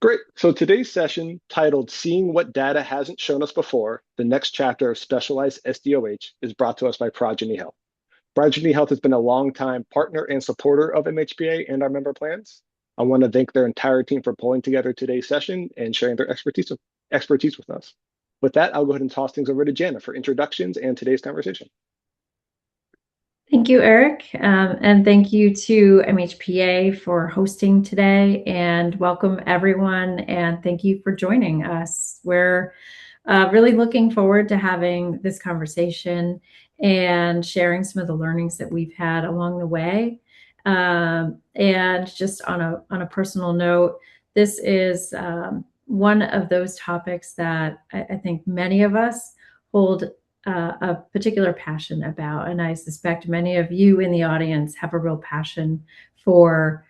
Great. So today's session, titled Seeing What Data Hasn't Shown Us Before, the next chapter of specialized SDoH, is brought to us by Progeny Health. Progeny Health has been a longtime partner and supporter of MHPA and our member plans. I want to thank their entire team for pulling together today's session and sharing their expertise with us. With that, I'll go ahead and toss things over to Jana for introductions and today's conversation. Thank you, Eric, and thank you to MHPA for hosting today, and welcome everyone, and thank you for joining us. We're really looking forward to having this conversation and sharing some of the learnings that we've had along the way. And just on a personal note, this is one of those topics that I think many of us hold a particular passion about. And I suspect many of you in the audience have a real passion for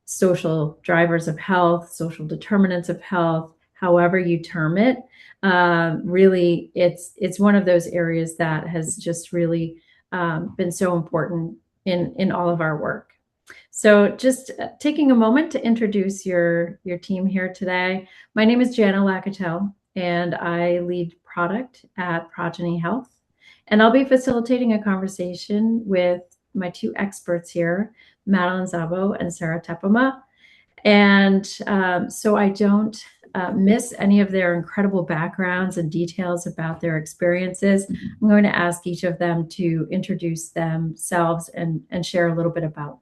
social drivers of health, social determinants of health, however you term it. Really, it's one of those areas that has just really been so important in all of our work. So just taking a moment to introduce your team here today. My name is Jana Lakatel, and I lead product at Progeny Health. And I'll be facilitating a conversation with my two experts here, Madeline Szabo and Sarah Tepema. And so I don't miss any of their incredible backgrounds and details about their experiences. I'm going to ask each of them to introduce themselves and share a little bit about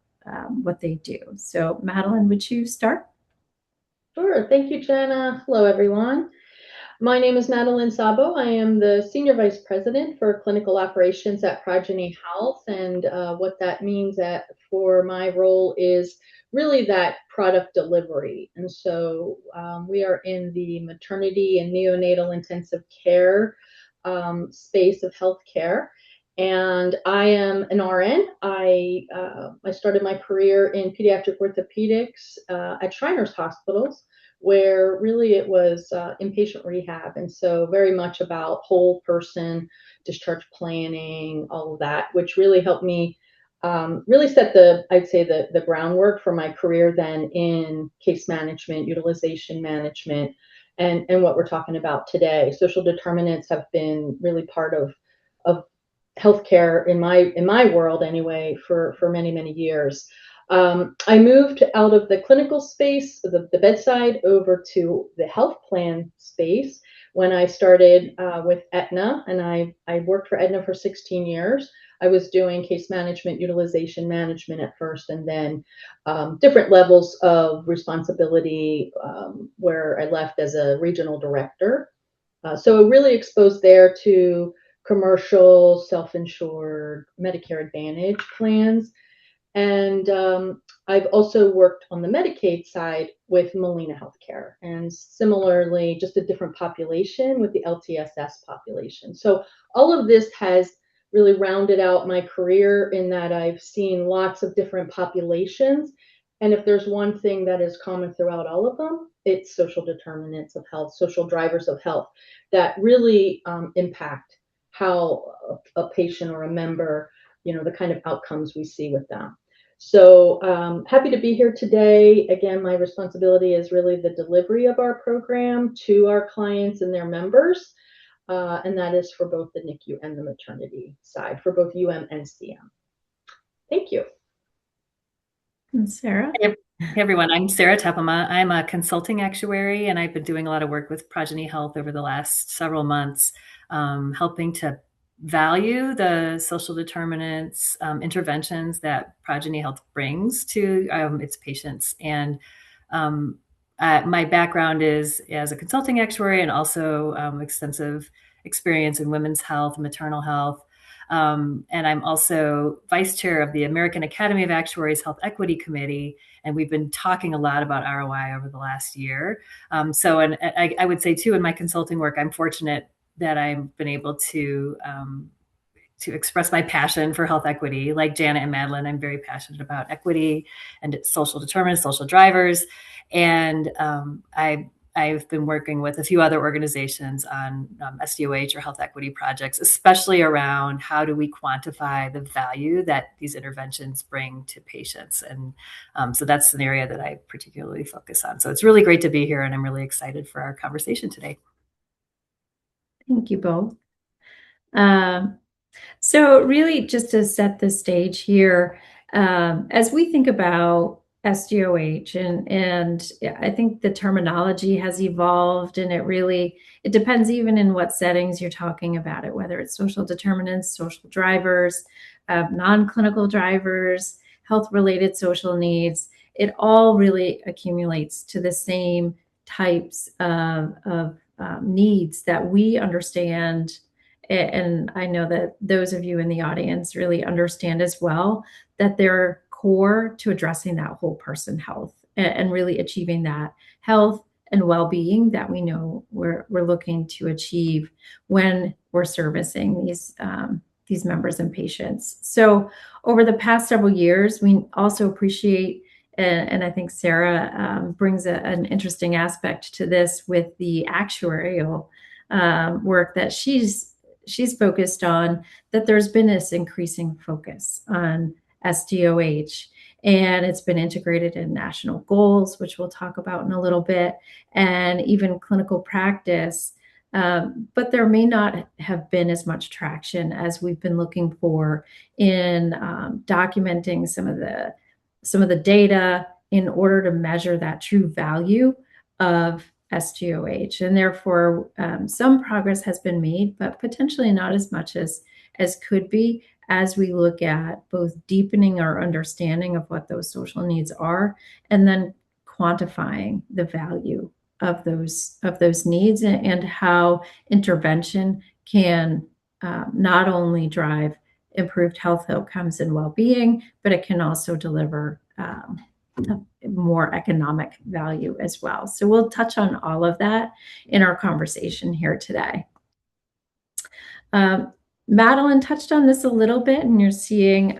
what they do. So Madeline, would you start? Sure. Thank you, Jana. Hello, everyone. My name is Madeline Szabo. I am the Senior Vice President for Clinical Operations at Progeny Health. And what that means for my role is really that product delivery. And so we are in the maternity and neonatal intensive care space of healthcare. And I am an RN. I started my career in pediatric orthopedics at Shriners Hospitals, where really it was inpatient rehab. And so very much about whole person discharge planning, all of that, which really helped me really set the groundwork for my career then in case management, utilization management, and what we're talking about today. Social determinants have been really part of healthcare in my world anyway for many, many years. I moved out of the clinical space, the bedside, over to the health plan space when I started with Aetna, and I worked for Aetna for 16 years. I was doing case management, utilization management at first, and then different levels of responsibility where I left as a regional director. So really exposed there to commercial, self-insured, Medicare Advantage plans. And I've also worked on the Medicaid side with Molina Healthcare, and similarly, just a different population with the LTSS population. So all of this has really rounded out my career in that I've seen lots of different populations. And if there's one thing that is common throughout all of them, it's social determinants of health, social drivers of health that really impact how a patient or a member, the kind of outcomes we see with them. So happy to be here today. Again, my responsibility is really the delivery of our program to our clients and their members. And that is for both the NICU and the maternity side, for both UM and CM. Thank you. And Sarah? Hey everyone, I'm Sarah Tepema. I'm a consulting actuary, and I've been doing a lot of work with Progeny Health over the last several months, helping to value the social determinants interventions that Progeny Health brings to its patients. And my background is as a consulting actuary and also extensive experience in women's health, maternal health. And I'm also vice chair of the American Academy of Actuaries Health Equity Committee. And we've been talking a lot about ROI over the last year. And I would say too, in my consulting work, I'm fortunate that I've been able to express my passion for health equity. Like Janet and Madeline, I'm very passionate about equity and social determinants, social drivers. And I've been working with a few other organizations on SDoH or health equity projects, especially around how do we quantify the value that these interventions bring to patients. And so that's an area that I particularly focus on. So it's really great to be here, and I'm really excited for our conversation today. Thank you both. So really just to set the stage here, as we think about SDoH, and I think the terminology has evolved, and it depends even in what settings you're talking about it, whether it's social determinants, social drivers, non-clinical drivers, health-related social needs. It all really accumulates to the same types of needs that we understand. And I know that those of you in the audience really understand as well that they're core to addressing that whole person health and really achieving that health and well-being that we know we're looking to achieve when we're servicing these members and patients. So over the past several years, we also appreciate, and I think Sarah brings an interesting aspect to this with the actuarial work that she's focused on, that there's been this increasing focus on SDoH, and it's been integrated in national goals, which we'll talk about in a little bit, and even clinical practice. But there may not have been as much traction as we've been looking for in documenting some of the data in order to measure that true value of SDoH, and therefore some progress has been made, but potentially not as much as could be, as we look at both deepening our understanding of what those social needs are, and then quantifying the value of those needs, and how intervention can not only drive improved health outcomes and well-being, but it can also deliver more economic value as well. So we'll touch on all of that in our conversation here today. Madeline touched on this a little bit, and you're seeing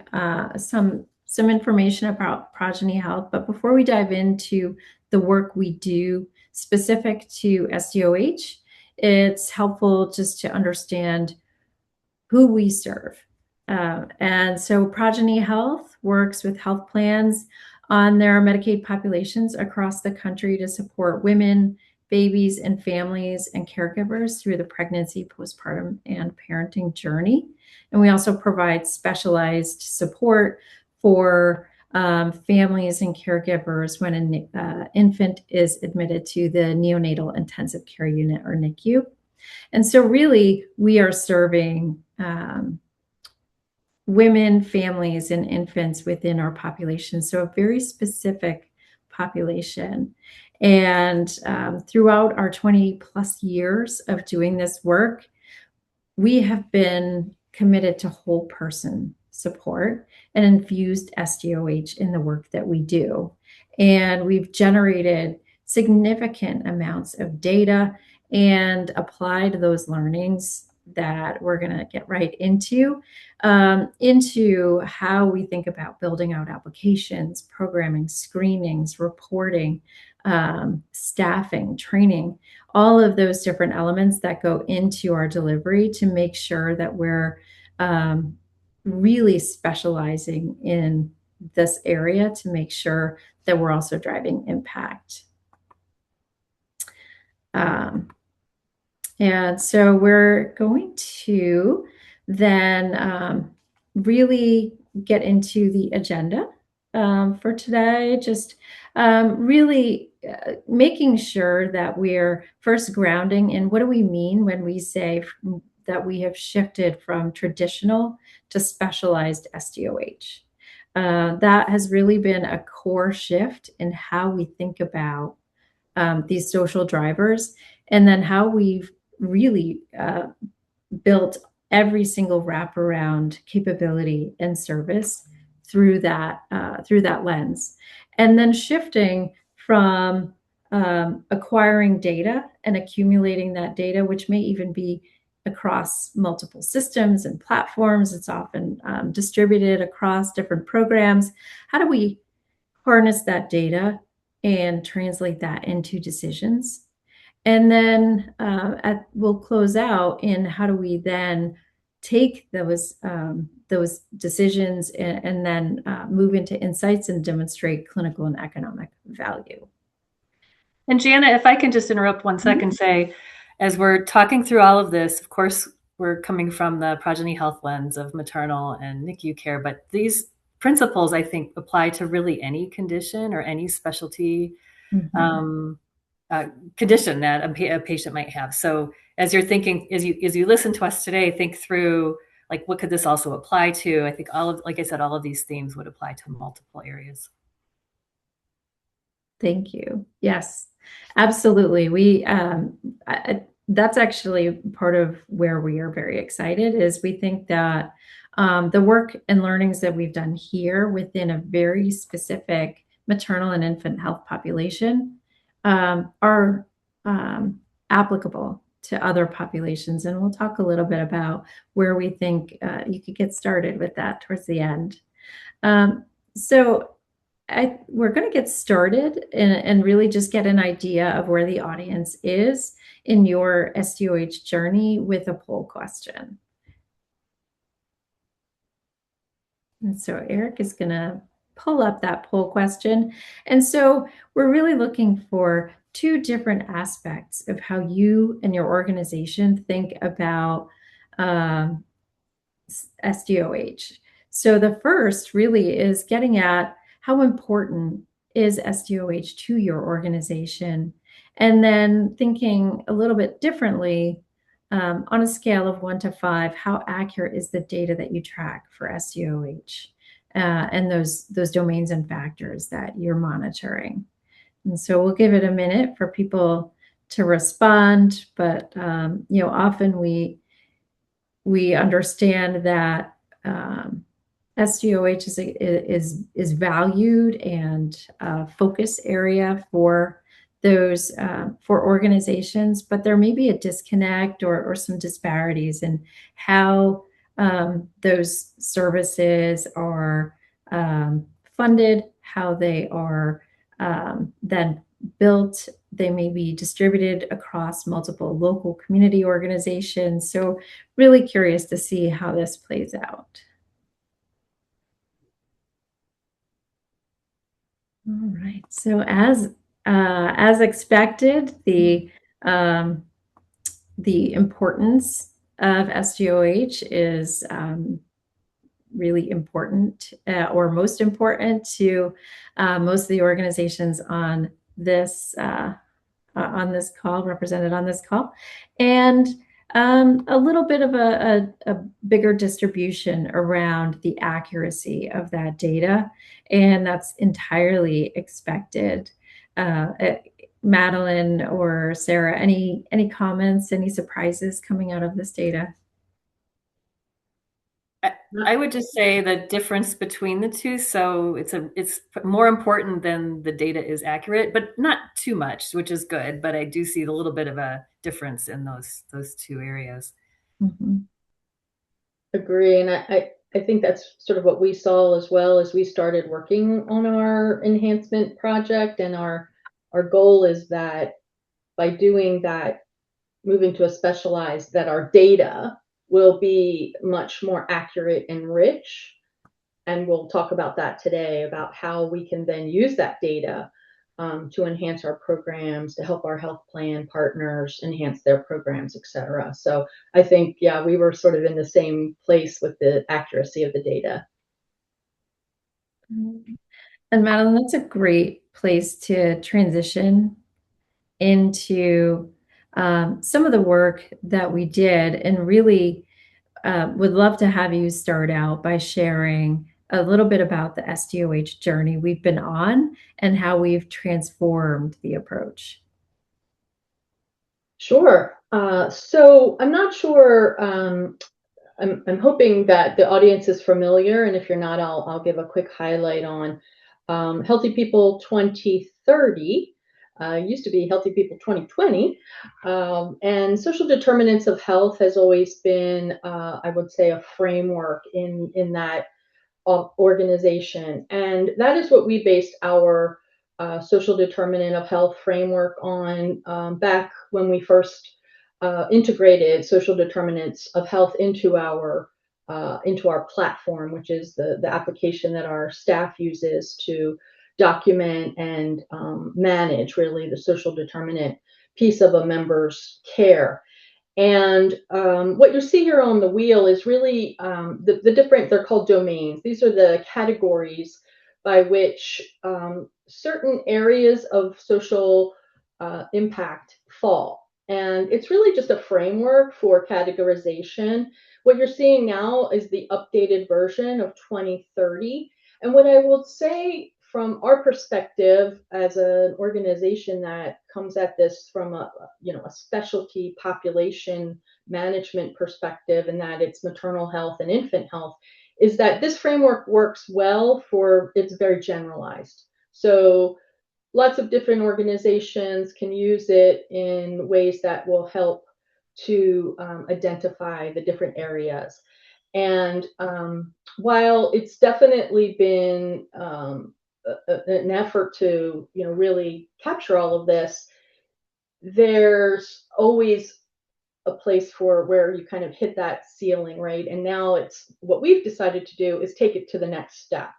some information about Progeny Health. But before we dive into the work we do specific to SDoH, it's helpful just to understand who we serve. And so Progeny Health works with health plans on their Medicaid populations across the country to support women, babies, and families and caregivers through the pregnancy, postpartum, and parenting journey. And we also provide specialized support for families and caregivers when an infant is admitted to the neonatal intensive care unit, or NICU. And so really, we are serving women, families, and infants within our population. So a very specific population. And throughout our 20 plus years of doing this work, we have been committed to whole person support and infused SDoH in the work that we do. And we've generated significant amounts of data and applied those learnings that we're going to get right into how we think about building out applications, programming, screenings, reporting, staffing, training, all of those different elements that go into our delivery to make sure that we're really specializing in this area to make sure that we're also driving impact. And so we're going to then really get into the agenda for today, just really making sure that we're first grounding in what do we mean when we say that we have shifted from traditional to specialized SDoH. That has really been a core shift in how we think about these social drivers, and then how we've really built every single wraparound capability and service through that lens, and then shifting from acquiring data and accumulating that data, which may even be across multiple systems and platforms. It's often distributed across different programs. How do we harness that data and translate that into decisions? And then we'll close out in how do we then take those decisions and then move into insights and demonstrate clinical and economic value. And Jana, if I can just interrupt 1 second, say, as we're talking through all of this, of course, we're coming from the progeny health lens of maternal and NICU care, but these principles, I think, apply to really any condition or any specialty condition that a patient might have. So as you're thinking, as you listen to us today, think through, like, what could this also apply to? I think like I said, all of these themes would apply to multiple areas. Thank you. Yes, absolutely. We that's actually part of where we are very excited is we think that the work and learnings that we've done here within a very specific maternal and infant health population are applicable to other populations. And we'll talk a little bit about where we think you could get started with that towards the end. So we're going to get started and really just get an idea of where the audience is in your SDoH journey with a poll question. And so Eric is going to pull up that poll question. And so we're really looking for two different aspects of how you and your organization think about SDoH. So the first really is getting at how important is SDoH to your organization? And then thinking a little bit differently on a scale of 1 to 5, how accurate is the data that you track for SDoH and those domains and factors that you're monitoring? And so we'll give it a minute for people to respond, but often we understand that SDoH is valued and a focus area for those for organizations, but there may be a disconnect or some disparities in how those services are funded, how they are then built. They may be distributed across multiple local community organizations. So really curious to see how this plays out. All right. So as expected, the importance of SDoH is really important or most important to most of the organizations on this call, represented on this call, and a little bit of a bigger distribution around the accuracy of that data, and that's entirely expected. Madeline or Sarah, any comments, any surprises coming out of this data? I would just say the difference between the two. So it's more important than the data is accurate, but not too much, which is good. But I do see a little bit of a difference in those two areas. Mm-hmm. Agree, and I think that's sort of what we saw as well as we started working on our enhancement project, and our goal is that by doing that, moving to a specialized, that our data will be much more accurate and rich. And we'll talk about that today, about how we can then use that data to enhance our programs, to help our health plan partners enhance their programs, et cetera. So I think, yeah, we were sort of in the same place with the accuracy of the data. And Madeline, that's a great place to transition into some of the work that we did, and really would love to have you start out by sharing a little bit about the SDoH journey we've been on and how we've transformed the approach. Sure. So I'm not sure. I'm hoping that the audience is familiar, and if you're not, I'll give a quick highlight on Healthy People 2030. Used to be Healthy People 2020, and social determinants of health has always been, I would say, a framework in that organization, and that is what we based our social determinant of health framework on back when we first integrated social determinants of health into our platform, which is the application that our staff uses to document and manage really the social determinant piece of a member's care. And what you see here on the wheel is really the different, they're called domains. These are the categories by which certain areas of social impact fall. And it's really just a framework for categorization. What you're seeing now is the updated version of 2030. And what I will say from our perspective as an organization that comes at this from a specialty population management perspective, and that it's maternal health and infant health, is that this framework works well for, it's very generalized. So lots of different organizations can use it in ways that will help to identify the different areas. And while it's definitely been an effort to really capture all of this, there's always a place for where you kind of hit that ceiling, right? And now it's what we've decided to do is take it to the next step.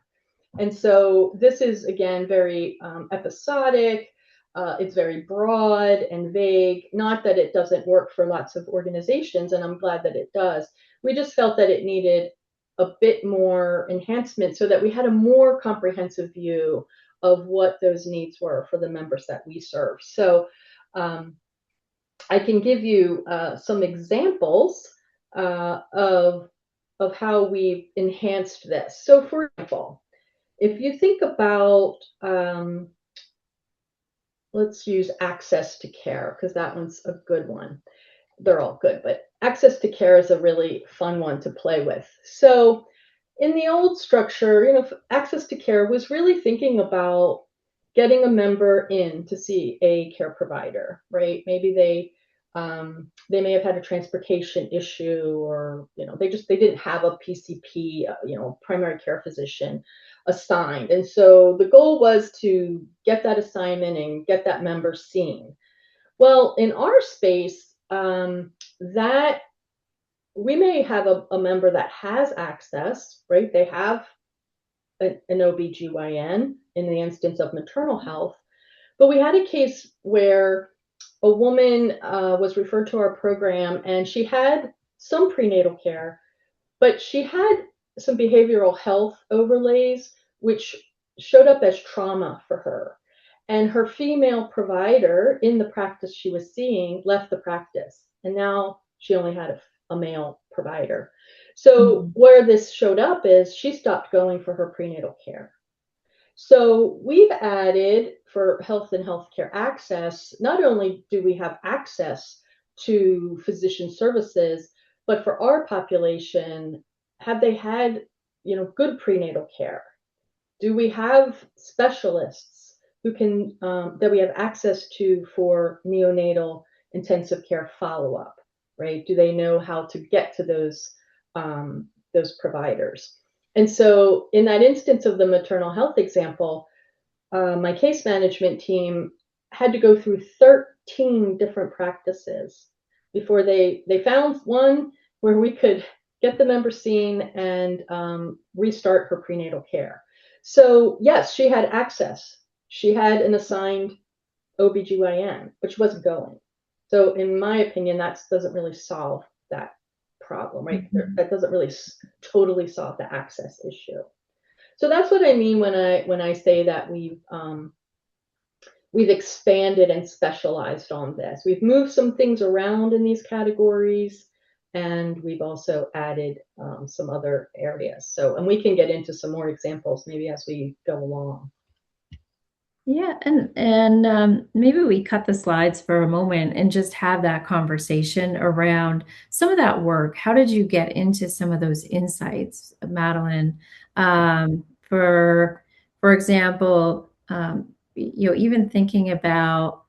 And so this is, again, very episodic. It's very broad and vague. Not that it doesn't work for lots of organizations, and I'm glad that it does. We just felt that it needed a bit more enhancement so that we had a more comprehensive view of what those needs were for the members that we serve. So I can give you some examples of how we've enhanced this. So for example, if you think about, let's use access to care, because that one's a good one. They're all good, but access to care is a really fun one to play with. So in the old structure, access to care was really thinking about getting a member in to see a care provider, right? Maybe they may have had a transportation issue, or they didn't have a PCP, primary care physician assigned, and so the goal was to get that assignment and get that member seen. Well, in our space, that we may have a member that has access, right? They have an OBGYN in the instance of maternal health, but we had a case where a woman was referred to our program, and she had some prenatal care, but she had some behavioral health overlays, which showed up as trauma for her. And her female provider in the practice she was seeing left the practice, and now she only had a male provider. So where this showed up is she stopped going for her prenatal care. So we've added for health and healthcare access, not only do we have access to physician services, but for our population, have they had, good prenatal care? Do we have specialists who can, that we have access to for neonatal intensive care follow-up, right? Do they know how to get to those providers? And so in that instance of the maternal health example, my case management team had to go through 13 different practices before they found one where we could get the member seen and restart her prenatal care. So yes, she had access. She had an assigned OBGYN, but she wasn't going. So in my opinion, that doesn't really solve that problem, right? That doesn't really totally solve the access issue. So that's what I mean when I say that we've expanded and specialized on this. We've moved some things around in these categories, and we've also added some other areas. So, and we can get into some more examples maybe as we go along. Yeah, and maybe we cut the slides for a moment and just have that conversation around some of that work. How did you get into some of those insights, Madeline? For example, even thinking about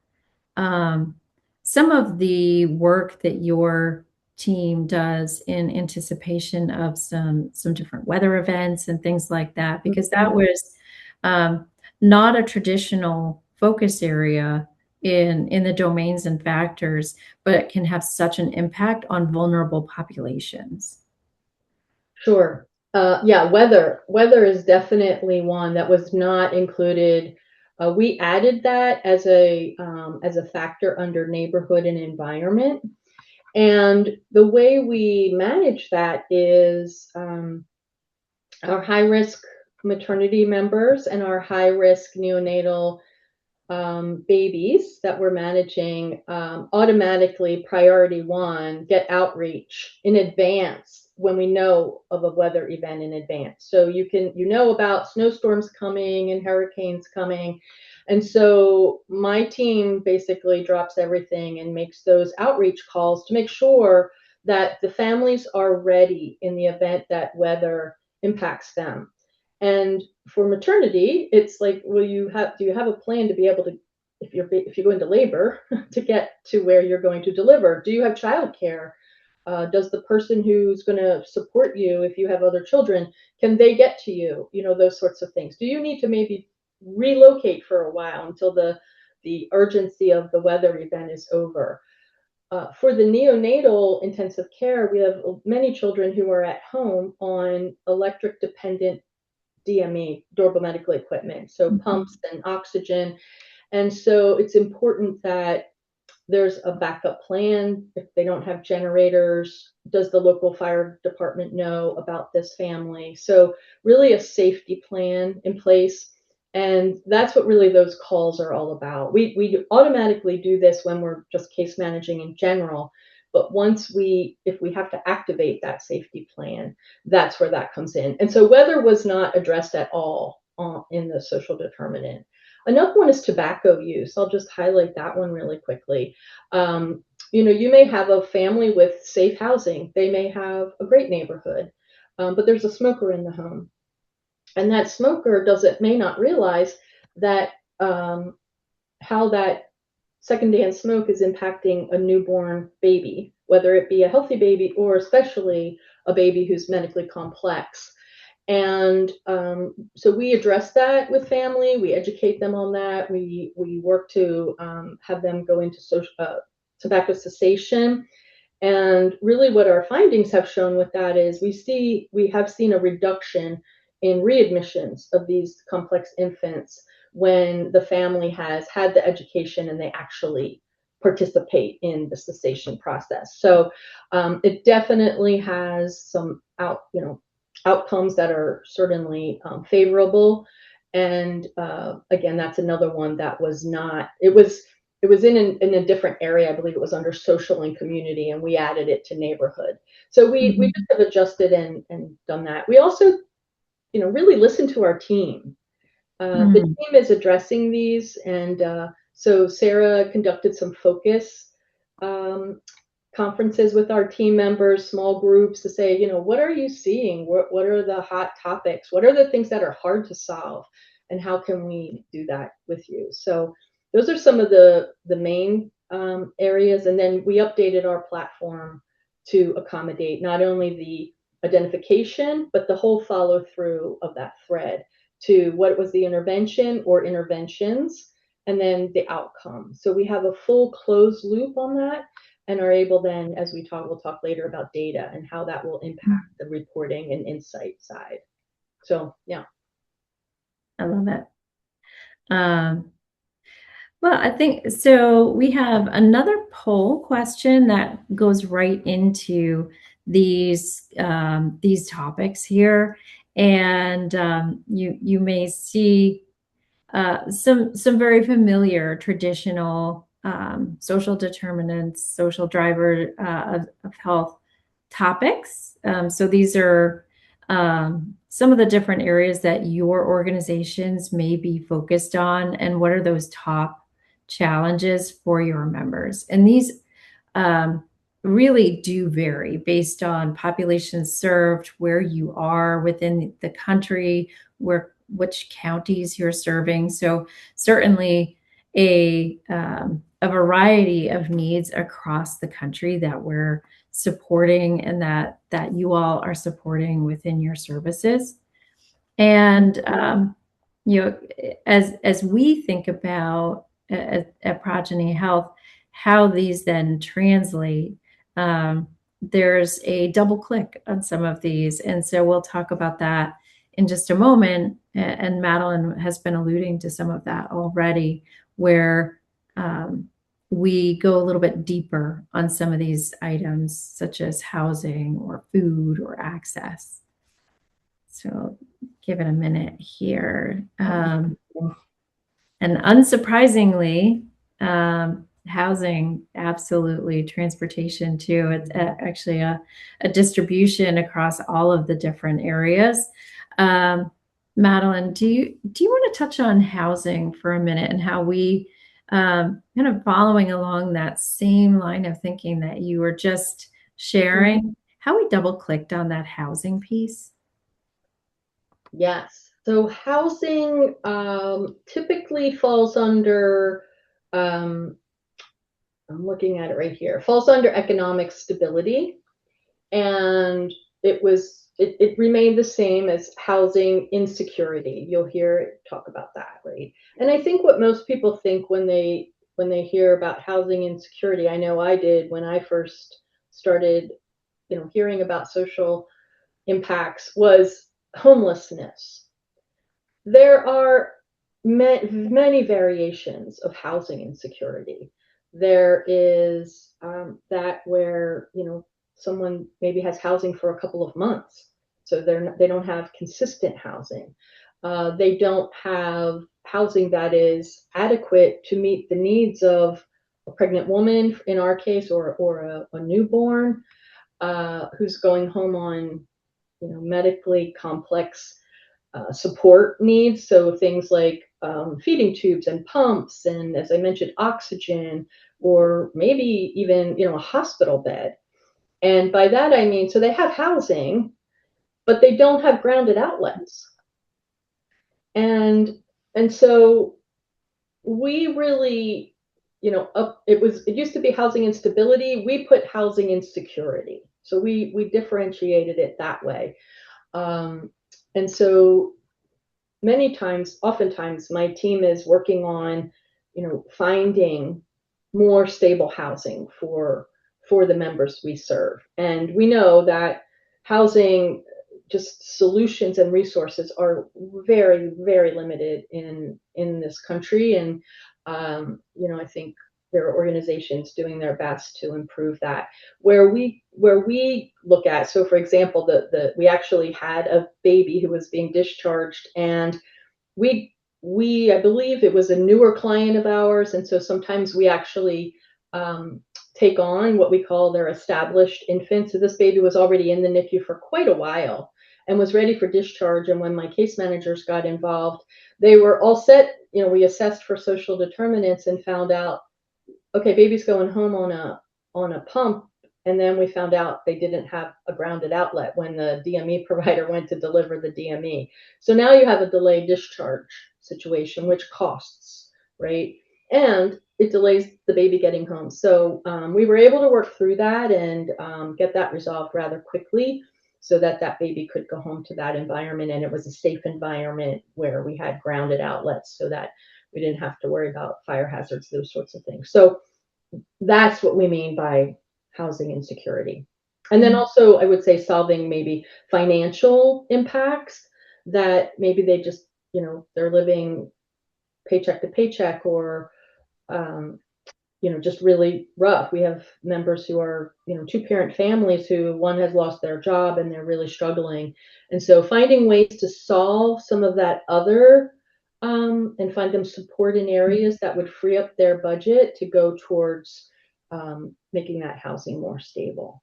some of the work that your team does in anticipation of some different weather events and things like that, because that was not a traditional focus area in the domains and factors, but it can have such an impact on vulnerable populations. Sure. Yeah, weather is definitely one that was not included. We added that as a factor under neighborhood and environment. And the way we manage that is our high risk maternity members and our high risk neonatal babies that we're managing automatically priority one get outreach in advance when we know of a weather event in advance. So you know about snowstorms coming and hurricanes coming. And so my team basically drops everything and makes those outreach calls to make sure that the families are ready in the event that weather impacts them. And for maternity, it's like, do you have a plan to be able to, if you go into labor, to get to where you're going to deliver? Do you have childcare? Does the person who's going to support you, if you have other children, can they get to you? You know, those sorts of things. Do you need to maybe relocate for a while until the urgency of the weather event is over? For the neonatal intensive care, we have many children who are at home on electric dependent DME, durable medical equipment, so pumps and oxygen. And so it's important that there's a backup plan. If they don't have generators, does the local fire department know about this family? So really a safety plan in place. And that's what really those calls are all about. We automatically do this when we're just case managing in general. But if we have to activate that safety plan, that's where that comes in. And so weather was not addressed at all in the social determinant. Another one is tobacco use. I'll just highlight that one really quickly. You may have a family with safe housing. They may have a great neighborhood, but there's a smoker in the home. And that smoker may not realize that how that secondhand smoke is impacting a newborn baby, whether it be a healthy baby or especially a baby who's medically complex. And so we address that with family. We educate them on that. We work to have them go into tobacco cessation. And really what our findings have shown with that is we have seen a reduction in readmissions of these complex infants when the family has had the education and they actually participate in the cessation process. So it definitely has some outcomes that are certainly favorable. And again, that's another one that was not, it was in a different area. I believe it was under social and community, and we added it to neighborhood. So we just have adjusted and done that. We also, really listen to our team. The team is addressing these, and so Sarah conducted some focus conferences with our team members, small groups, to say, what are you seeing? What are the hot topics? What are the things that are hard to solve? And how can we do that with you? So those are some of the main areas. And then we updated our platform to accommodate not only the identification, but the whole follow through of that thread to what was the intervention or interventions, and then the outcome. So we have a full closed loop on that, and are able then, as we'll talk later about data and how that will impact the reporting and insight side. So, yeah. I love it. Well, I think so. We have another poll question that goes right into these topics here, and you may see some very familiar traditional social determinants, social driver of health topics. So these are some of the different areas that your organizations may be focused on, and what are those top challenges for your members. And these really do vary based on populations served, where you are within the country, which counties you're serving. So certainly a variety of needs across the country that we're supporting, and that you all are supporting within your services. And as we think about at Progeny Health, how these then translate, there's a double click on some of these. And so we'll talk about that in just a moment. And Madeline has been alluding to some of that already, where we go a little bit deeper on some of these items, such as housing or food or access. So give it a minute here. And unsurprisingly, housing, absolutely. Transportation too. It's actually a distribution across all of the different areas. Madeline, do you want to touch on housing for a minute and how we kind of following along that same line of thinking that you were just sharing, how we double clicked on that housing piece? Yes. So housing typically falls under, I'm looking at it right here, falls under economic stability. And it remained the same as housing insecurity. You'll hear it talk about that, right? And I think what most people think when they hear about housing insecurity, I know I did when I first started, hearing about social impacts, was homelessness. There are many variations of housing insecurity. There is that where someone maybe has housing for a couple of months, so they don't have consistent housing. They don't have housing that is adequate to meet the needs of a pregnant woman, in our case, or a newborn who's going home on medically complex support needs. So things like feeding tubes and pumps, and as I mentioned, oxygen, or maybe even a hospital bed. And by that I mean, so they have housing, but they don't have grounded outlets. And so we really, it used to be housing instability. We put housing insecurity. So we differentiated it that way. And so oftentimes my team is working on, finding more stable housing for the members we serve. And we know that housing, just solutions and resources, are very, very limited in this country. And, I think there are organizations doing their best to improve that. Where we look at, so for example, we actually had a baby who was being discharged, and we I believe it was a newer client of ours, and so sometimes we actually take on what we call their established infant. So this baby was already in the NICU for quite a while and was ready for discharge. And when my case managers got involved, they were all set. We assessed for social determinants and found out, okay, baby's going home on a pump. And then we found out they didn't have a grounded outlet when the DME provider went to deliver the DME. So now you have a delayed discharge situation, which costs, right? And it delays the baby getting home. So we were able to work through that and get that resolved rather quickly, so that baby could go home to that environment. And it was a safe environment where we had grounded outlets, so that we didn't have to worry about fire hazards, those sorts of things. So that's what we mean by housing insecurity. And then also I would say solving maybe financial impacts that maybe they just, they're living paycheck to paycheck, or, just really rough. We have members who are, two-parent families who one has lost their job and they're really struggling. And so finding ways to solve some of that other and find them support in areas that would free up their budget to go towards making that housing more stable.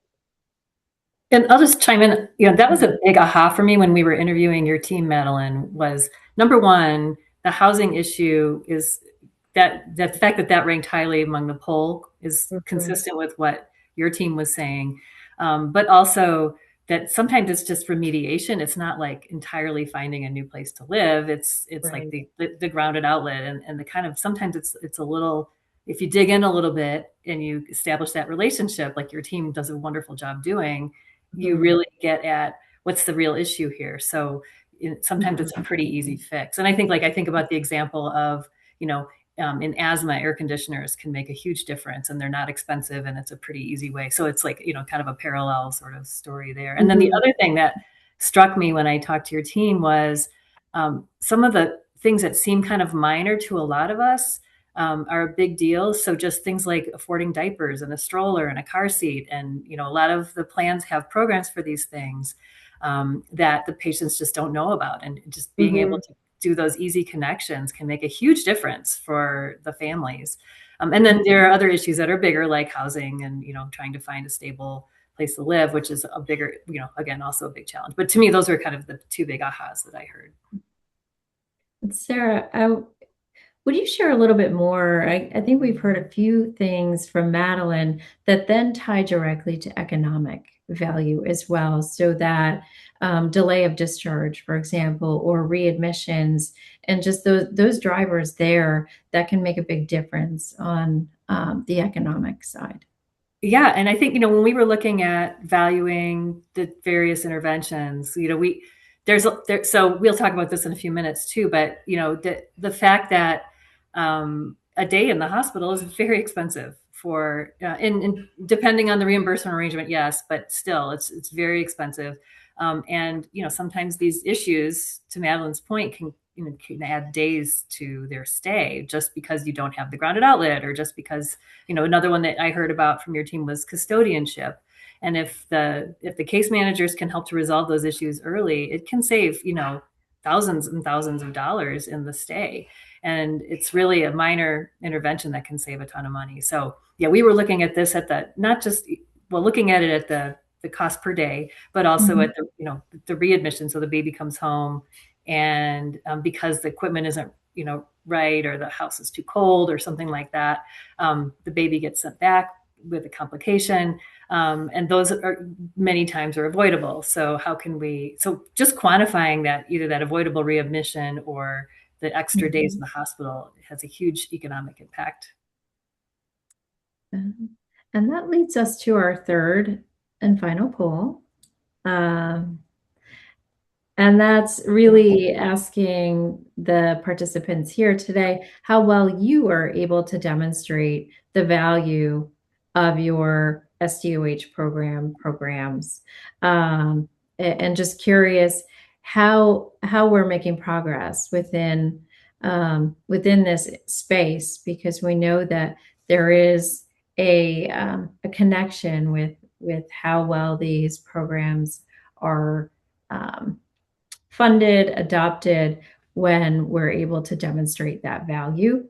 And I'll just chime in. That was a big aha for me when we were interviewing your team, Madeline. Was number one, the housing issue is that the fact that ranked highly among the poll is consistent with what your team was saying, but also that sometimes it's just remediation. It's not like entirely finding a new place to live. It's right. Like the grounded outlet, and the kind of, sometimes it's a little, if you dig in a little bit and you establish that relationship, like your team does a wonderful job doing, you really get at what's the real issue here. So, sometimes it's a pretty easy fix. And I think about the example of, in asthma, air conditioners can make a huge difference, and they're not expensive, and it's a pretty easy way. So it's like, kind of a parallel sort of story there. And then the other thing that struck me when I talked to your team was some of the things that seem kind of minor to a lot of us are a big deal. So just things like affording diapers and a stroller and a car seat. And, a lot of the plans have programs for these things that the patients just don't know about. And just being able to do those easy connections can make a huge difference for the families. And then there are other issues that are bigger, like housing and, trying to find a stable place to live, which is a bigger, again, also a big challenge. But to me, those are kind of the two big ahas that I heard. Sarah, would you share a little bit more? I think we've heard a few things from Madeline that then tie directly to economic value as well. So that delay of discharge, for example, or readmissions, and just those drivers there that can make a big difference on the economic side. Yeah. And I think, when we were looking at valuing the various interventions, so we'll talk about this in a few minutes too, but the fact that a day in the hospital is very expensive for, and depending on the reimbursement arrangement, yes, but still it's very expensive. And sometimes these issues, to Madeline's point, can add days to their stay just because you don't have the grounded outlet, or just because, another one that I heard about from your team was custodianship. And if the case managers can help to resolve those issues early, it can save, thousands and thousands of dollars in the stay. And it's really a minor intervention that can save a ton of money. So yeah, we were looking at this looking at it at the cost per day, but also at the readmission. So the baby comes home, and because the equipment isn't, right, or the house is too cold or something like that, the baby gets sent back with a complication. And those are many times are avoidable. So just quantifying that, either that avoidable readmission or the extra days in the hospital, has a huge economic impact. And that leads us to our third and final poll. And that's really asking the participants here today how well you are able to demonstrate the value of your SDoH programs. And just curious how we're making progress within this space, because we know that there is a connection with how well these programs are funded, adopted, when we're able to demonstrate that value.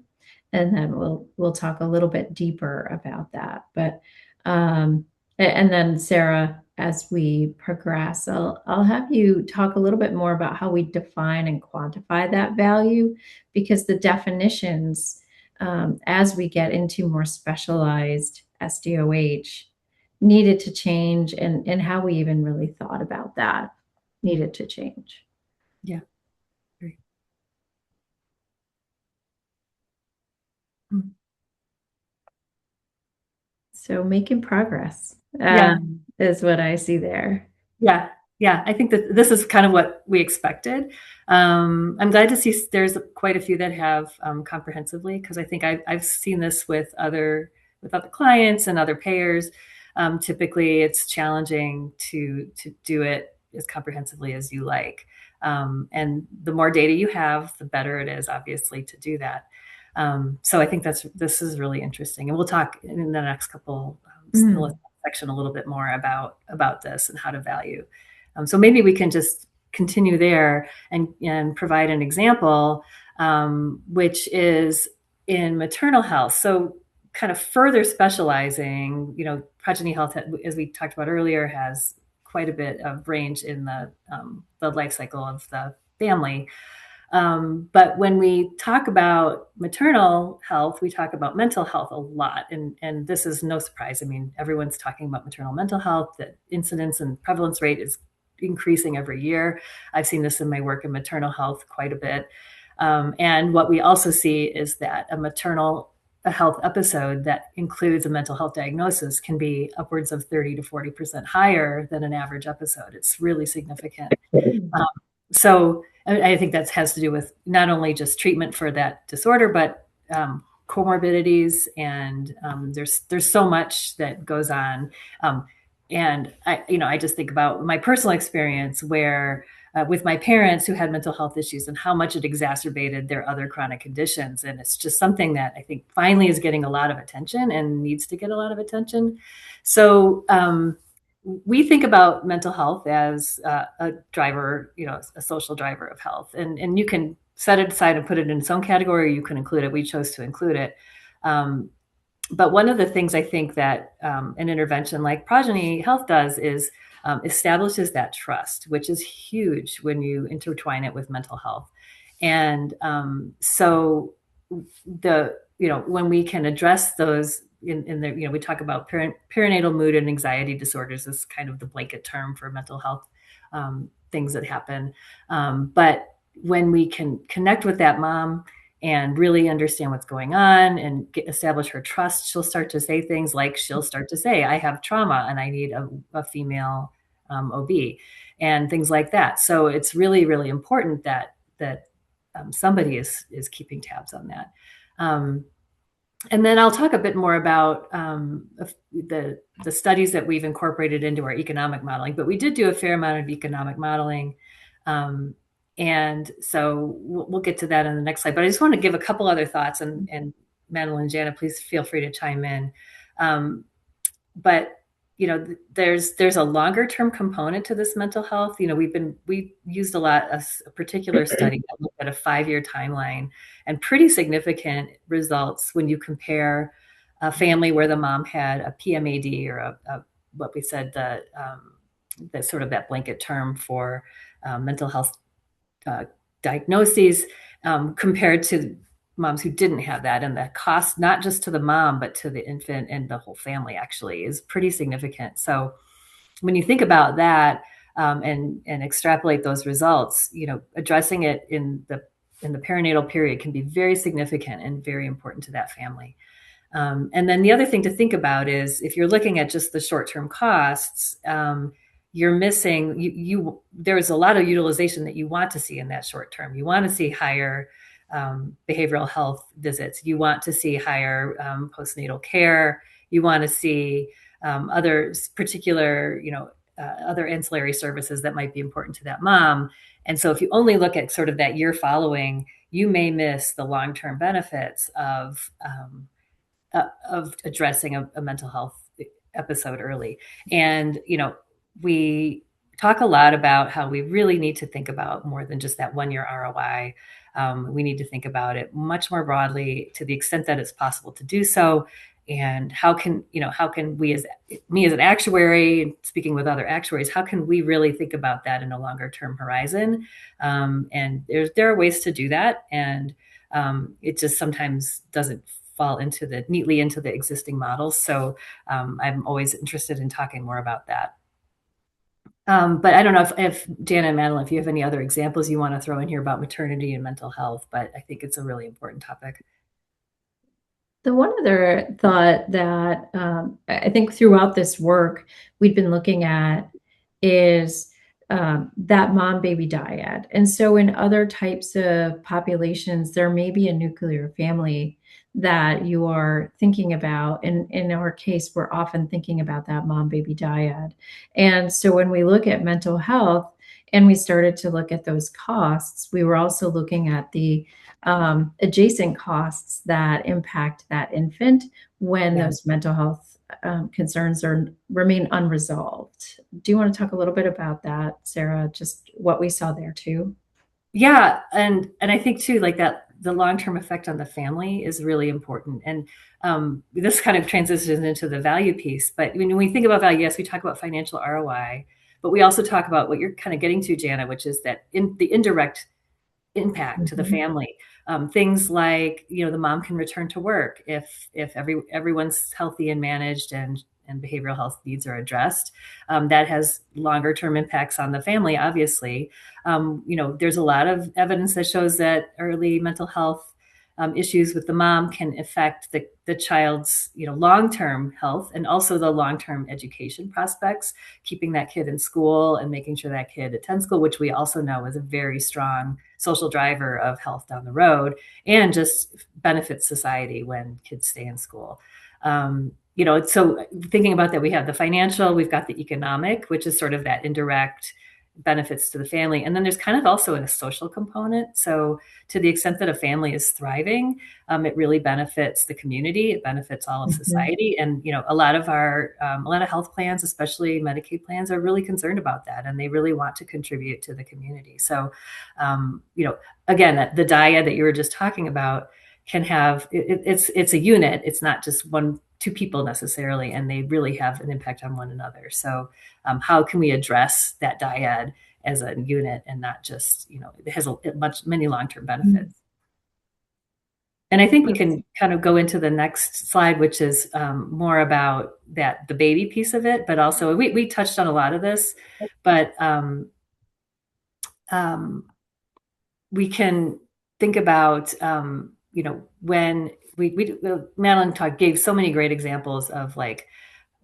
And then we'll talk a little bit deeper about that. But and then Sarah, as we progress, I'll have you talk a little bit more about how we define and quantify that value, because the definitions, as we get into more specialized SDoH, needed to change, and how we even really thought about that needed to change. Yeah. Great. So making progress is what I see there. Yeah. Yeah. I think that this is kind of what we expected. I'm glad to see there's quite a few that have comprehensively, because I think I've seen this with other clients and other payers. Typically it's challenging to do it as comprehensively as you like. And the more data you have, the better it is, obviously, to do that. So I think this is really interesting. And we'll talk in the next couple section a little bit more about this and how to value. So maybe we can just continue there and provide an example, which is in maternal health. So kind of further specializing, Progeny Health, as we talked about earlier, has quite a bit of range in the life cycle of the family. But when we talk about maternal health, we talk about mental health a lot. And this is no surprise. I mean, everyone's talking about maternal mental health. The incidence and prevalence rate is increasing every year. I've seen this in my work in maternal health quite a bit. And what we also see is that a maternal health episode that includes a mental health diagnosis can be upwards of 30 to 40% higher than an average episode. It's really significant. So I think that has to do with not only just treatment for that disorder, but comorbidities, and there's so much that goes on. And I just think about my personal experience where with my parents who had mental health issues and how much it exacerbated their other chronic conditions. And it's just something that I think finally is getting a lot of attention and needs to get a lot of attention. So we think about mental health as a driver, a social driver of health. And you can set it aside and put it in its own category, or you can include it. We chose to include it. But one of the things I think that an intervention like Progeny Health does is establishes that trust, which is huge when you intertwine it with mental health. And so when we can address those in the, we talk about perinatal mood and anxiety disorders as kind of the blanket term for mental health things that happen. But when we can connect with that mom and really understand what's going on and establish her trust, she'll start to say things like, she'll start to say, I have trauma and I need a female OB, and things like that. So it's really, really important that somebody is keeping tabs on that. And then I'll talk a bit more about the studies that we've incorporated into our economic modeling, but we did do a fair amount of economic modeling. And so we'll get to that in the next slide, but I just want to give a couple other thoughts, and Madeline and Jana, please feel free to chime in. But there's a longer term component to this mental health. We used a particular study that looked at a 5-year timeline, and pretty significant results when you compare a family where the mom had a PMAD, or what we said, the sort of that blanket term for mental health diagnoses, compared to moms who didn't have that. And the cost, not just to the mom, but to the infant and the whole family, actually is pretty significant. So when you think about that and extrapolate those results, addressing it in the perinatal period can be very significant and very important to that family. And then the other thing to think about is, if you're looking at just the short-term costs, you're missing, there's a lot of utilization that you want to see in that short term. You want to see higher behavioral health visits. You want to see higher postnatal care. You want to see other particular, other ancillary services that might be important to that mom. And so if you only look at sort of that year following, you may miss the long-term benefits of addressing a mental health episode early. And, we talk a lot about how we really need to think about more than just that 1-year ROI. We need to think about it much more broadly, to the extent that it's possible to do so. And how can we, as an actuary, speaking with other actuaries, how can we really think about that in a longer term horizon? And there are ways to do that. And it just sometimes doesn't fall neatly into the existing models. So I'm always interested in talking more about that. But I don't know if Jana and Madeline, if you have any other examples you want to throw in here about maternity and mental health, but I think it's a really important topic. The one other thought that I think throughout this work we've been looking at is that mom-baby dyad. And so in other types of populations, there may be a nuclear family that you are thinking about. In our case, we're often thinking about that mom-baby dyad. And so when we look at mental health and we started to look at those costs, we were also looking at the adjacent costs that impact that infant when those mental health concerns remain unresolved. Do you want to talk a little bit about that, Sarah? Just what we saw there too? Yeah, and I think too, like that, the long-term effect on the family is really important. And this kind of transitions into the value piece. But when we think about value, yes, we talk about financial ROI, but we also talk about what you're kind of getting to, Jana, which is that the indirect impact to the family. Things like, the mom can return to work if everyone's healthy and managed and behavioral health needs are addressed. That has longer term impacts on the family, obviously. There's a lot of evidence that shows that early mental health issues with the mom can affect the child's long-term health and also the long-term education prospects, keeping that kid in school and making sure that kid attends school, which we also know is a very strong social driver of health down the road and just benefits society when kids stay in school. So thinking about that, we have the financial, we've got the economic, which is sort of that indirect benefits to the family. And then there's kind of also a social component. So to the extent that a family is thriving, it really benefits the community. It benefits all of society. And, a lot of health plans, especially Medicaid plans, are really concerned about that. And they really want to contribute to the community. So, again, the dyad that you were just talking about can have, it's a unit. It's not just two people necessarily, and they really have an impact on one another. So how can we address that dyad as a unit and not just, it has many long-term benefits. And I think we can kind of go into the next slide, which is more about the baby piece of it, but also we touched on a lot of this, but we can think about, when Madeline gave so many great examples of like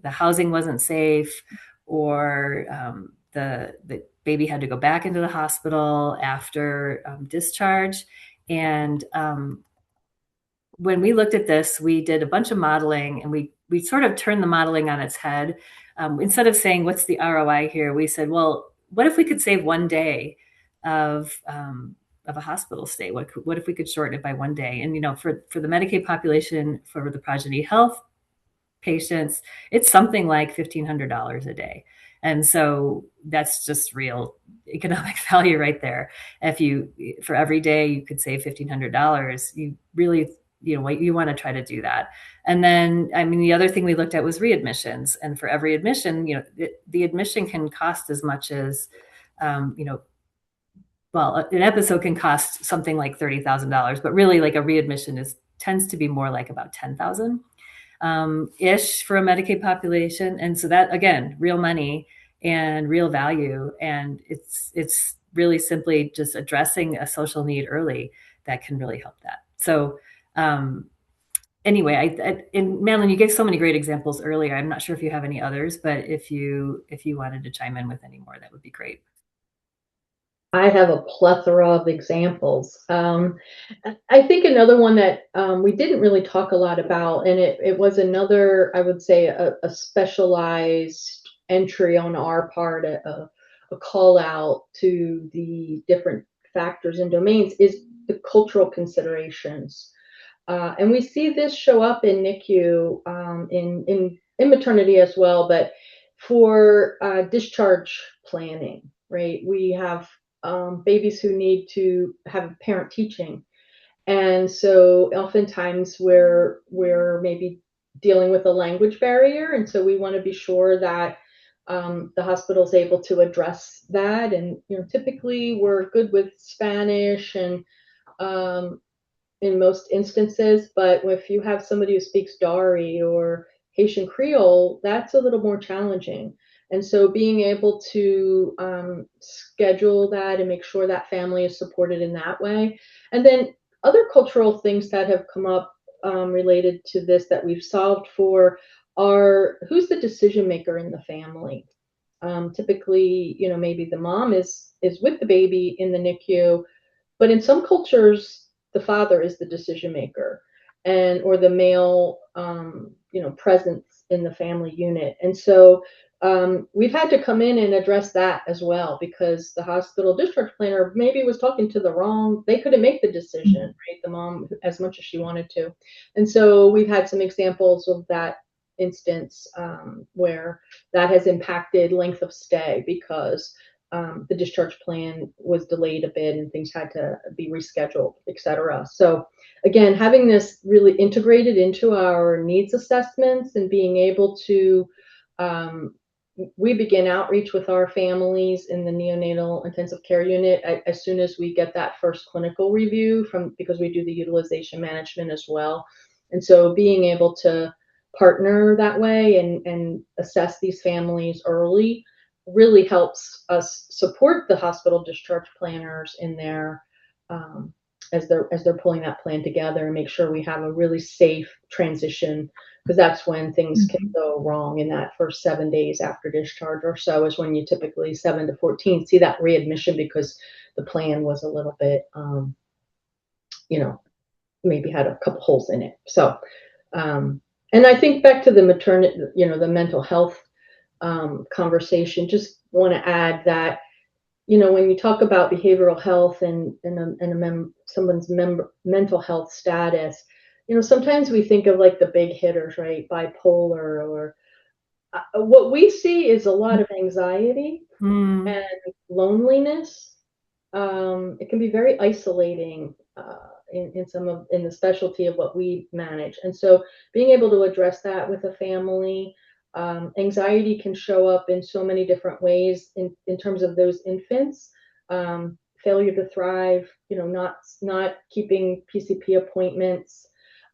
the housing wasn't safe, or the baby had to go back into the hospital after discharge. And when we looked at this, we did a bunch of modeling, and we sort of turned the modeling on its head. Instead of saying, what's the ROI here? We said, well, what if we could save 1 day of a hospital stay? What if we could shorten it by 1 day? And, for the Medicaid population, for the Progeny Health patients, it's something like $1,500 a day. And so that's just real economic value right there. For every day you could save $1,500, you really, you want to try to do that. And then, the other thing we looked at was readmissions. And for every admission, the admission can cost as much as, well, an episode can cost something like $30,000, but really like a readmission tends to be more like about 10,000 ish for a Medicaid population. And so that, again, real money and real value. And it's really simply just addressing a social need early that can really help that. So anyway, and Madeline, you gave so many great examples earlier. I'm not sure if you have any others, but if you wanted to chime in with any more, that would be great. I have a plethora of examples. I think another one that we didn't really talk a lot about, and it was another, I would say, a specialized entry on our part, a call out to the different factors and domains, is the cultural considerations. And we see this show up in NICU, in maternity as well, but for discharge planning, right? We have babies who need to have parent teaching. And so oftentimes we're maybe dealing with a language barrier. And so we want to be sure that the hospital is able to address that. And, typically we're good with Spanish and in most instances, but if you have somebody who speaks Dari or Haitian Creole, that's a little more challenging. And so being able to schedule that and make sure that family is supported in that way. And then other cultural things that have come up related to this that we've solved for are, who's the decision maker in the family? Typically, maybe the mom is with the baby in the NICU, but in some cultures, the father is the decision maker, or the male, presence in the family unit. And so we've had to come in and address that as well, because the hospital discharge planner maybe was talking to they couldn't make the decision, right? The mom, as much as she wanted to. And so we've had some examples of that instance where that has impacted length of stay because the discharge plan was delayed a bit and things had to be rescheduled, et cetera. So again, having this really integrated into our needs assessments and being able to, we begin outreach with our families in the neonatal intensive care unit as soon as we get that first clinical review because we do the utilization management as well. And so being able to partner that way and assess these families early really helps us support the hospital discharge planners in their as they're pulling that plan together, and make sure we have a really safe transition, because that's when things can go wrong in that first 7 days after discharge or so, is when you typically 7 to 14 see that readmission, because the plan was a little bit, maybe had a couple holes in it. So, and I think back to the maternity, the mental health conversation, just want to add that, when you talk about behavioral health and someone's mental health status, sometimes we think of like the big hitters, right? Bipolar, or what we see is a lot of anxiety and loneliness. It can be very isolating in the specialty of what we manage, and so being able to address that with a family. Anxiety can show up in so many different ways in terms of those infants. Failure to thrive, not keeping PCP appointments.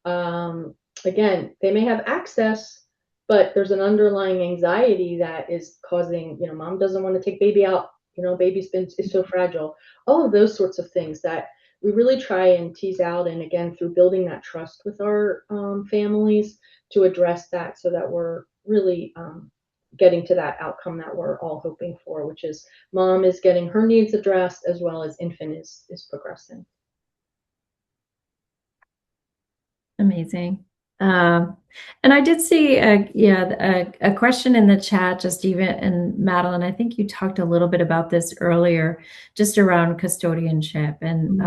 Again, they may have access, but there's an underlying anxiety that is causing, mom doesn't want to take baby out, baby's is so fragile. All of those sorts of things that we really try and tease out, and again, through building that trust with our families, to address that, so that we're really getting to that outcome that we're all hoping for, which is mom is getting her needs addressed, as well as infant is progressing. Amazing. And I did see a question in the chat, just even, and Madeline, I think you talked a little bit about this earlier, just around custodianship and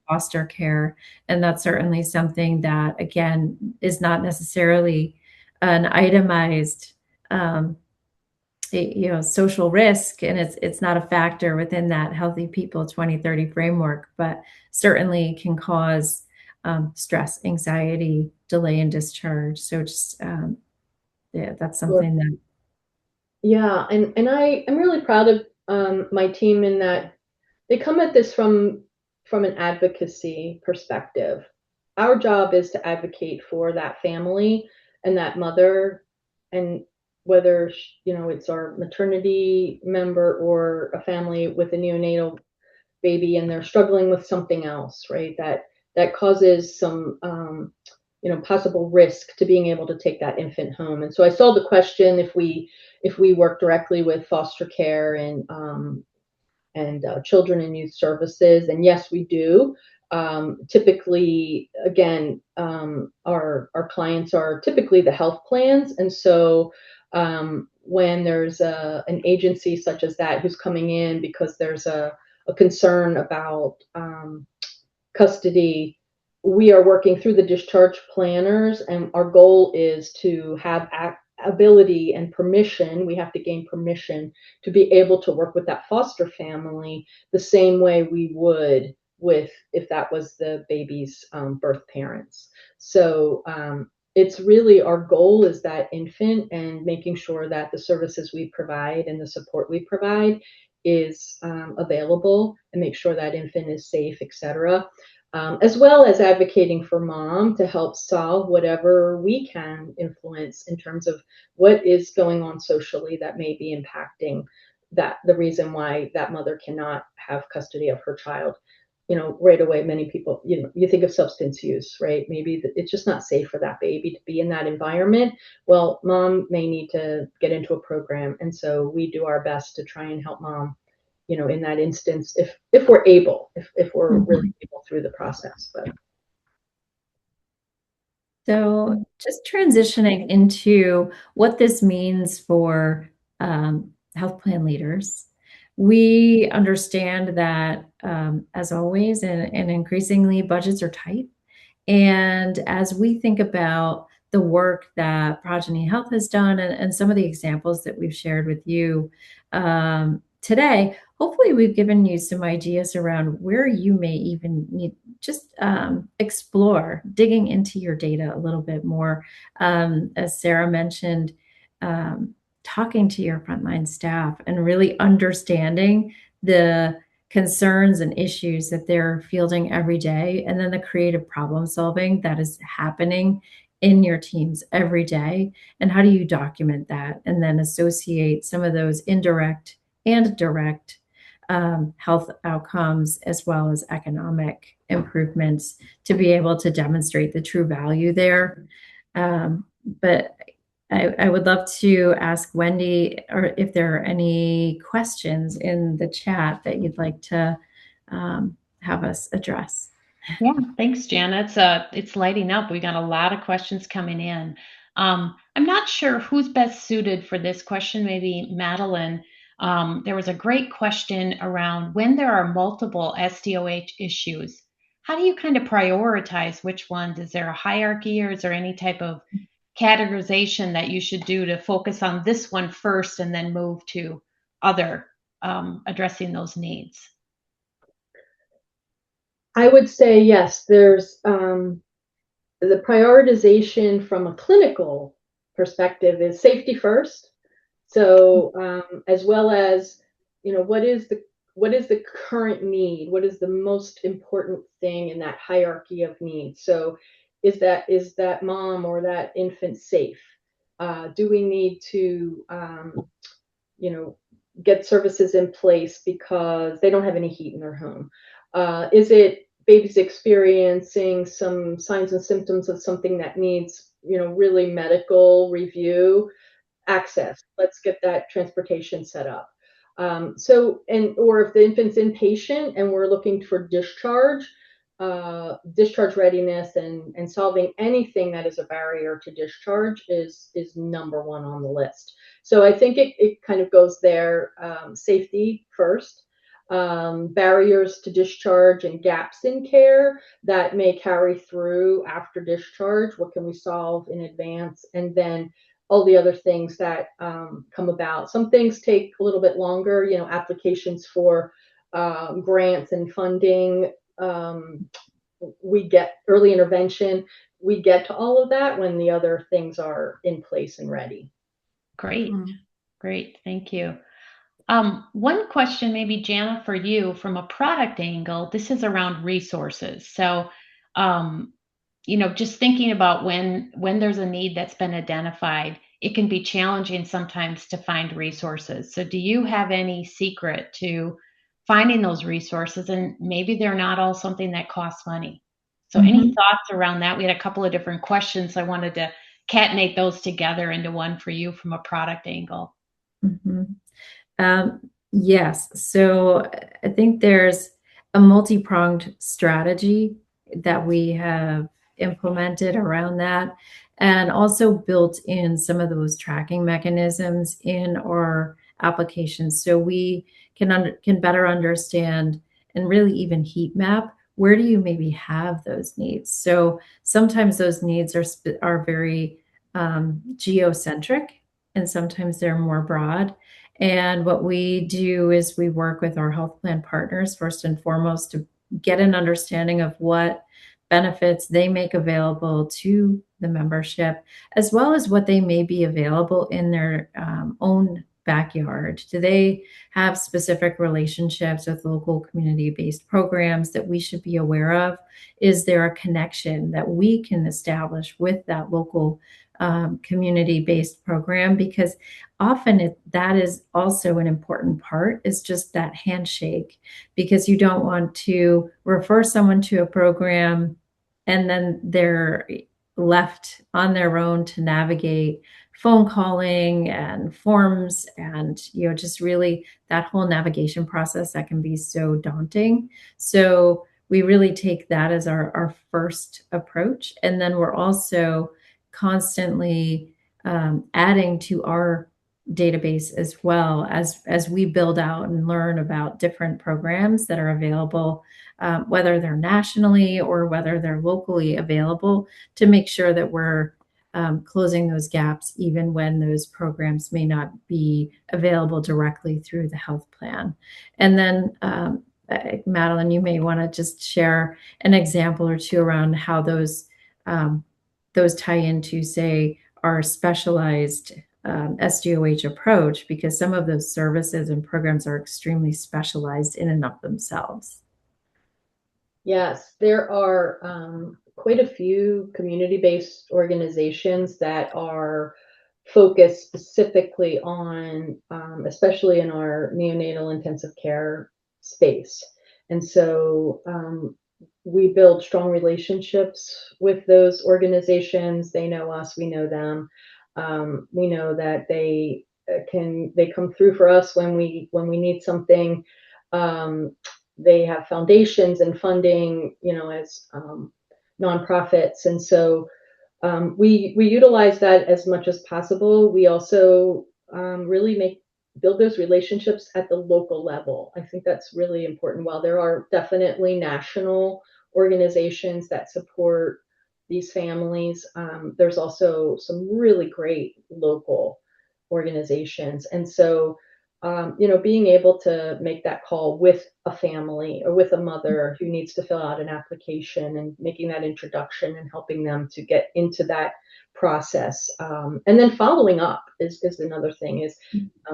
foster care. And that's certainly something that, again, is not necessarily an itemized social risk, and it's not a factor within that Healthy People 2030 framework, but certainly can cause stress, anxiety, delay in discharge. So just that's something that. Yeah, and I'm really proud of my team in that they come at this from an advocacy perspective. Our job is to advocate for that family and that mother, and whether it's our maternity member or a family with a neonatal baby, and they're struggling with something else, right? That causes some possible risk to being able to take that infant home. And so I saw the question, if we work directly with foster care and children and youth services, and yes, we do. Typically, again, our clients are typically the health plans, and so when there's an agency such as that who's coming in because there's a concern about custody, we are working through the discharge planners, and our goal is to have ability and permission. We have to gain permission to be able to work with that foster family the same way we would if that was the baby's birth parents. So it's really, our goal is that infant, and making sure that the services we provide and the support we provide is available, and make sure that infant is safe, etc. As well as advocating for mom to help solve whatever we can influence in terms of what is going on socially that may be impacting the reason why that mother cannot have custody of her child. Right away, many people, you think of substance use, right? Maybe it's just not safe for that baby to be in that environment. Well, mom may need to get into a program. And so we do our best to try and help mom, in that instance, if we're able, if we're really able through the process. But so just transitioning into what this means for health plan leaders. We understand that, as always, and increasingly, budgets are tight. And as we think about the work that Progeny Health has done, and some of the examples that we've shared with you today, hopefully we've given you some ideas around where you may even need just explore digging into your data a little bit more. As Sarah mentioned, talking to your frontline staff and really understanding the concerns and issues that they're fielding every day, and then the creative problem solving that is happening in your teams every day. And how do you document that and then associate some of those indirect and direct health outcomes as well as economic improvements to be able to demonstrate the true value there. But I would love to ask Wendy, or if there are any questions in the chat that you'd like to have us address. Yeah, thanks, Jana. It's lighting up. We got a lot of questions coming in. I'm not sure who's best suited for this question. Maybe Madeline. There was a great question around when there are multiple SDoH issues. How do you kind of prioritize which ones? Is there a hierarchy, or is there any type of categorization that you should do to focus on this one first and then move to other addressing those needs? I would say yes, there's the prioritization from a clinical perspective is safety first. So as well as, what is the current need? What is the most important thing in that hierarchy of needs? So is that mom or that infant safe? Do we need to get services in place because they don't have any heat in their home? Is it baby's experiencing some signs and symptoms of something that needs, really medical review? Access. Let's get that transportation set up. Or if the infant's inpatient and we're looking for discharge readiness and solving anything that is a barrier to discharge is number one on the list. So I think it kind of goes there, safety first, barriers to discharge and gaps in care that may carry through after discharge. What can we solve in advance? And then all the other things that come about. Some things take a little bit longer, applications for grants and funding. We get early intervention. We get to all of that when the other things are in place and ready. Great. Great. Thank you. One question, maybe Jana, for you from a product angle. This is around resources. So, just thinking about when there's a need that's been identified, it can be challenging sometimes to find resources. So do you have any secret to finding those resources? And maybe they're not all something that costs money. So any thoughts around that? We had a couple of different questions. So I wanted to catenate those together into one for you from a product angle. Yes. So I think there's a multi-pronged strategy that we have implemented around that, and also built in some of those tracking mechanisms in our applications, so we can better understand and really even heat map where do you maybe have those needs. So sometimes those needs are very geocentric, and sometimes they're more broad. And what we do is we work with our health plan partners first and foremost to get an understanding of what benefits they make available to the membership, as well as what they may be available in their own backyard. Do they have specific relationships with local community-based programs that we should be aware of? Is there a connection that we can establish with that local community-based program? Because often that is also an important part, is just that handshake, because you don't want to refer someone to a program and then they're left on their own to navigate phone calling and forms and just really that whole navigation process that can be so daunting. So we really take that as our first approach, and then we're also constantly adding to our database as well as we build out and learn about different programs that are available, whether they're nationally or whether they're locally available, to make sure that we're closing those gaps even when those programs may not be available directly through the health plan. And then Madeline, you may want to just share an example or two around how those tie into, say, our specialized SDoH approach, because some of those services and programs are extremely specialized in and of themselves. Yes, there are quite a few community-based organizations that are focused specifically on, especially in our neonatal intensive care space. And so we build strong relationships with those organizations. They know us, we know them. We know that they come through for us when we need something. They have foundations and funding, as nonprofits, and so we utilize that as much as possible. We also really build those relationships at the local level. I think that's really important. While there are definitely national organizations that support these families, there's also some really great local organizations. And so, being able to make that call with a family or with a mother who needs to fill out an application and making that introduction and helping them to get into that process. And then following up is another thing. Is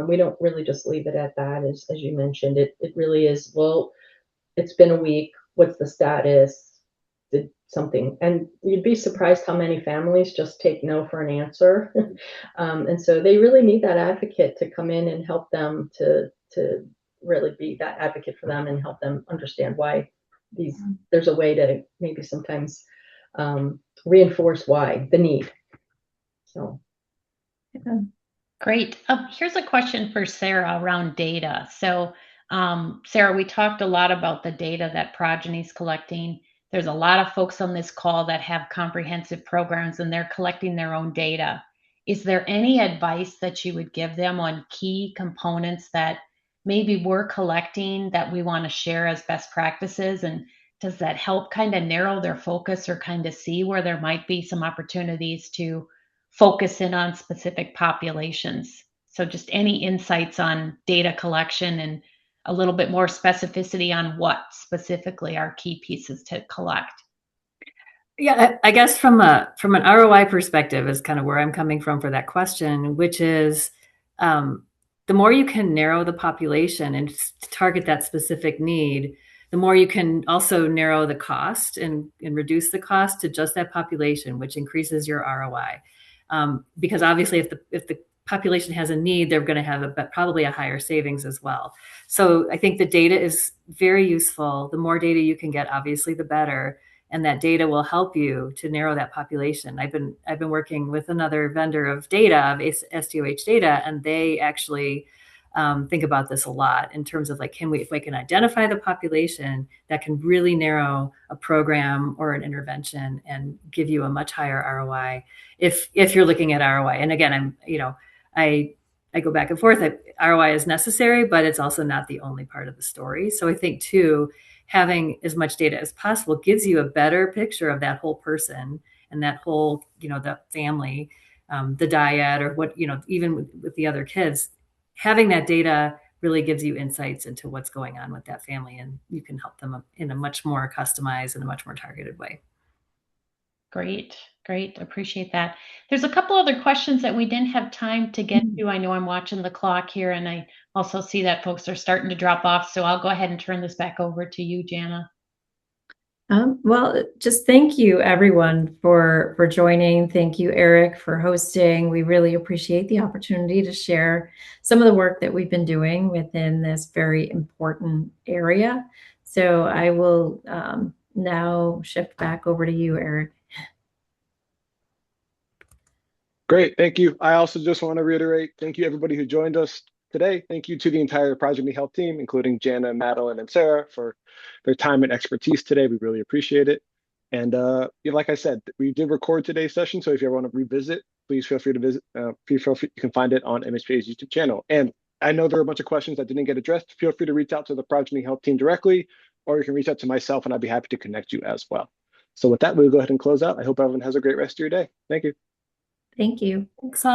we don't really just leave it at that, as you mentioned. It really is, well, it's been a week. What's the status? Did something? And you'd be surprised how many families just take no for an answer. And so they really need that advocate to come in and help them to really be that advocate for them and help them understand why there's a way to maybe sometimes reinforce why the need. So. Yeah. Great. Here's a question for Sarah around data. So, Sarah, we talked a lot about the data that Progeny's collecting. There's a lot of folks on this call that have comprehensive programs and they're collecting their own data. Is there any advice that you would give them on key components that maybe we're collecting that we want to share as best practices? And does that help kind of narrow their focus or kind of see where there might be some opportunities to focus in on specific populations? So just any insights on data collection and a little bit more specificity on what specifically are key pieces to collect. Yeah, I guess from an ROI perspective is kind of where I'm coming from for that question, which is the more you can narrow the population and target that specific need, the more you can also narrow the cost and reduce the cost to just that population, which increases your ROI. Because obviously if the population has a need, they're going to have probably a higher savings as well. So I think the data is very useful. The more data you can get, obviously, the better. And that data will help you to narrow that population. I've been working with another vendor of data, of SDoH data, and they actually think about this a lot in terms of like, if we can identify the population, that can really narrow a program or an intervention and give you a much higher ROI if you're looking at ROI. And again, I go back and forth. ROI is necessary, but it's also not the only part of the story. So I think too, having as much data as possible gives you a better picture of that whole person and that whole, the family, the dyad, or what, even with the other kids. Having that data really gives you insights into what's going on with that family, and you can help them in a much more customized and a much more targeted way. Great. Appreciate that. There's a couple other questions that we didn't have time to get to. I know I'm watching the clock here, and I also see that folks are starting to drop off. So I'll go ahead and turn this back over to you, Jana. Well, just thank you everyone for joining. Thank you, Eric, for hosting. We really appreciate the opportunity to share some of the work that we've been doing within this very important area. So I will now shift back over to you, Eric. Great, thank you. I also just want to reiterate, thank you everybody who joined us today. Thank you to the entire Progeny Health team, including Jana, Madeline, and Sarah, for their time and expertise today. We really appreciate it. And like I said, we did record today's session, so if you ever want to revisit, please feel free to visit. You can find it on MHPA's YouTube channel. And I know there are a bunch of questions that didn't get addressed. Feel free to reach out to the Progeny Health team directly, or you can reach out to myself, and I'd be happy to connect you as well. So with that, we'll go ahead and close out. I hope everyone has a great rest of your day. Thank you. Thank you. Thanks.